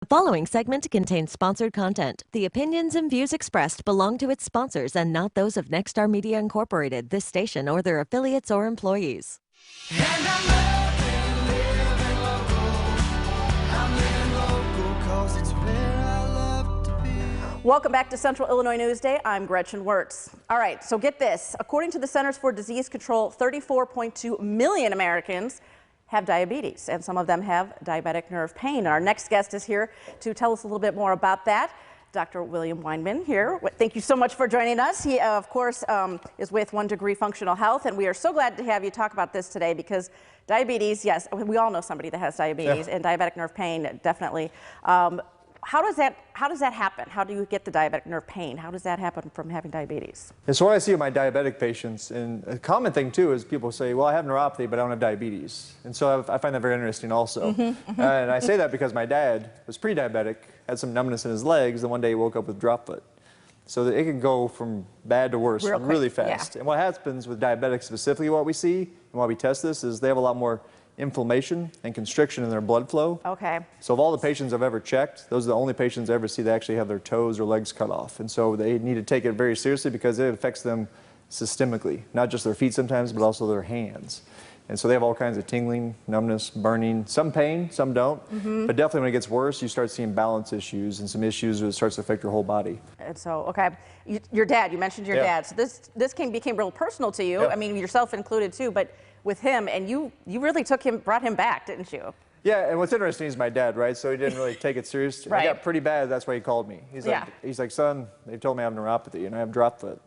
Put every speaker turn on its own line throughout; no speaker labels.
The following segment contains sponsored content. The opinions and views expressed belong to its sponsors and not those of Nexstar Media Incorporated, this station, or their affiliates or employees.
And I'm living local 'cause it's where I love to be.
Welcome back to Central Illinois News Day. I'm Gretchen Wirtz. All right, so get this. According to the Centers for Disease Control, 34.2 million Americans have diabetes, and some of them have diabetic nerve pain. And our next guest is here to tell us a little bit more about that. Dr. William Weinman here. Thank you so much for joining us. He, of course, is with 1 Degree Functional Health, and we are so glad to have you talk about this today because diabetes, yes, we all know somebody that has diabetes, and diabetic nerve pain, definitely. How does that happen? How do you get the diabetic nerve pain? How does that happen from having diabetes?
And so what I see with my diabetic patients, and a common thing too is people say, well, I have neuropathy, but I don't have diabetes. And so I find that very interesting also. And I say that because my dad was pre-diabetic, had some numbness in his legs, and one day he woke up with drop foot. So that it can go from bad to worse really fast. And what happens with diabetics specifically, what we see, and why we test this, is they have a lot more inflammation and constriction in their blood flow.
Okay.
So of all the patients I've ever checked, those are the only patients I ever see that actually have their toes or legs cut off. And so they need to take it very seriously because it affects them systemically, not just their feet sometimes, but also their hands. And so they have all kinds of tingling, numbness, burning, some pain, some don't. But definitely when it gets worse, you start seeing balance issues and some issues where it starts to affect your whole body.
And so, okay, your dad, you mentioned your dad. So this became real personal to you. I mean, yourself included too, but with him, and you really brought him back, didn't you?
Yeah, and what's interesting is my dad, right? So he didn't really take it serious. Right. I got pretty bad, that's why he called me. He's like, son, they told me I have neuropathy and I have drop foot.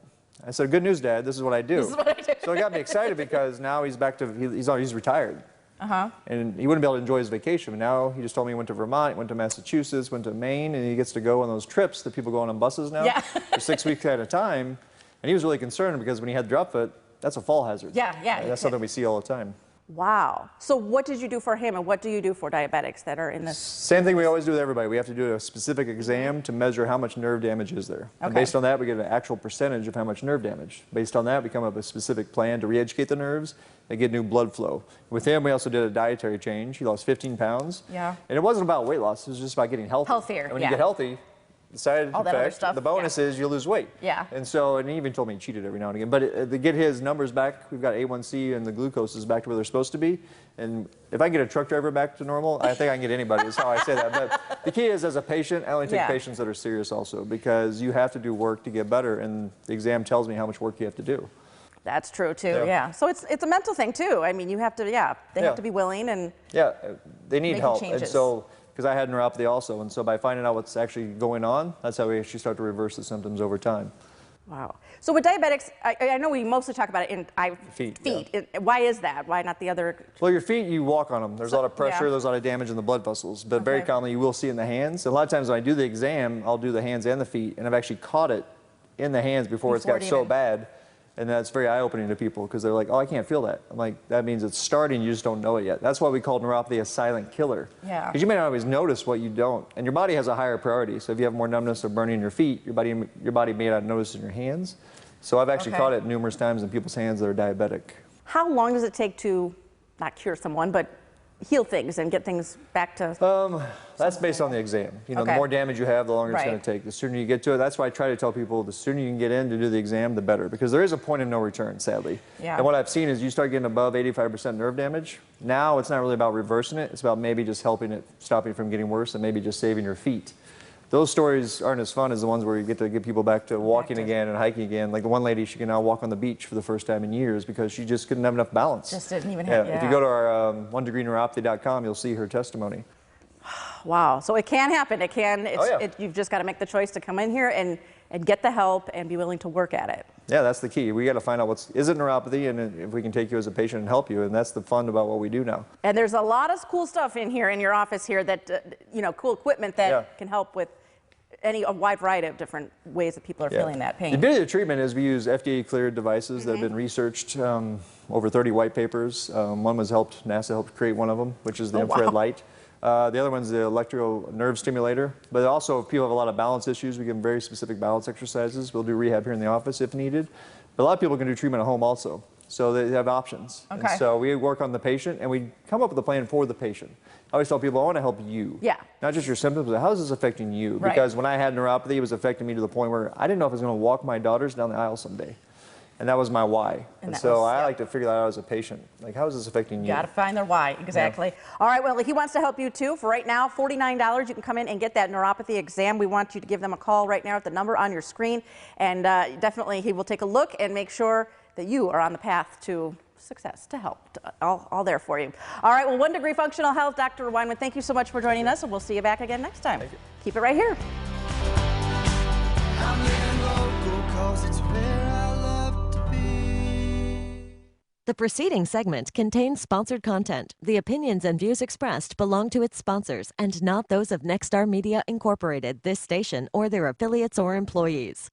I said, good news, Dad, this is what I do. This is what I do. So it got me excited because now he's back to, he's retired. And he wouldn't be able to enjoy his vacation. But now he just told me he went to Vermont, went to Massachusetts, went to Maine, and he gets to go on those trips that people go on buses now for 6 weeks at a time. And he was really concerned because when he had drop foot, that's a fall hazard. That's something we see all the time.
Wow. So what did you do for him, and what do you do for diabetics that are in this?
Same thing we always do with everybody. We have to do a specific exam to measure how much nerve damage is there. And based on that, we get an actual percentage of how much nerve damage. Based on that, we come up with a specific plan to re-educate the nerves and get new blood flow. With him, we also did a dietary change. He lost 15 pounds. And it wasn't about weight loss. It was just about getting healthy.
Healthier,
and when you get healthy, the side effect, the bonus is you lose weight. And so, and he even told me he cheated every now and again. But to get his numbers back, we've got A1C and the glucose is back to where they're supposed to be. And if I can get a truck driver back to normal, I think I can get anybody. That's how I say that. But the key is, as a patient, I only take patients that are serious also, because you have to do work to get better. And the exam tells me how much work you have to do.
That's true too. So it's a mental thing too. I mean, you have to, they have to be willing and
they need help.
Changes.
And so, because I had neuropathy also, and so by finding out what's actually going on, that's how we actually start to reverse the symptoms over time.
Wow. So with diabetics, I know we mostly talk about it in feet. Why is that? Why not the other?
Well, your feet, you walk on them. There's a lot of pressure, there's a lot of damage in the blood vessels, but very commonly you will see in the hands. And a lot of times when I do the exam, I'll do the hands and the feet, and I've actually caught it in the hands before it's got so bad. And that's very eye-opening to people because they're like, oh, I can't feel that. I'm like, that means it's starting, you just don't know it yet. That's why we call neuropathy a silent killer. Because you may not always notice what you don't. And your body has a higher priority. So if you have more numbness or burning in your feet, your body may not notice in your hands. So I've actually caught it numerous times in people's hands that are diabetic.
How long does it take to, not cure someone, but heal things and get things back to?
That's based on the exam. You know, the more damage you have, the longer it's going to take. The sooner you get to it, that's why I try to tell people the sooner you can get in to do the exam, the better. Because there is a point of no return, sadly. And what I've seen is you start getting above 85% nerve damage. Now it's not really about reversing it. It's about maybe just helping it, stopping it from getting worse, and maybe just saving your feet. Those stories aren't as fun as the ones where you get to get people back to walking again and hiking again. Like the one lady, she can now walk on the beach for the first time in years because she just couldn't have enough balance.
Just didn't even have,
If you go to our 1degreeneuropathy.com, you'll see her testimony.
Wow. So it can happen. It can. You've just got to make the choice to come in here and get the help and be willing to work at it.
Yeah, that's the key. We got to find out is it neuropathy, and if we can take you as a patient and help you, and that's the fun about what we do now.
And there's a lot of cool stuff in here in your office here that, cool equipment that can help with a wide variety of different ways that people are feeling that pain.
The beauty of the treatment is we use FDA-cleared devices that have been researched, over 30 white papers. One was NASA helped create one of them, which is the infrared light. The other one's the electrical nerve stimulator. But also, if people have a lot of balance issues, we give them very specific balance exercises. We'll do rehab here in the office if needed. But a lot of people can do treatment at home also. So they have options.
Okay.
And so we work on the patient and we come up with a plan for the patient. I always tell people, I want to help you.
Yeah.
Not just your symptoms, but how is this affecting you?
Right.
Because when I had neuropathy, it was affecting me to the point where I didn't know if I was going to walk my daughters down the aisle someday. And that was my why. And so I like to figure that out as a patient. Like, how is this affecting you?
You got to find their why, exactly. Yeah. All right, well, he wants to help you too. For right now, $49, you can come in and get that neuropathy exam. We want you to give them a call right now at the number on your screen. And definitely he will take a look and make sure that you are on the path to success, to help, all there for you. All right, well, 1 Degree Functional Health, Dr. Weinman, thank you so much for joining us, and we'll see you back again next time. Keep it right here.
I'm living local 'cause it's where I love to be.
The preceding segment contains sponsored content. The opinions and views expressed belong to its sponsors and not those of Nexstar Media Incorporated, this station, or their affiliates or employees.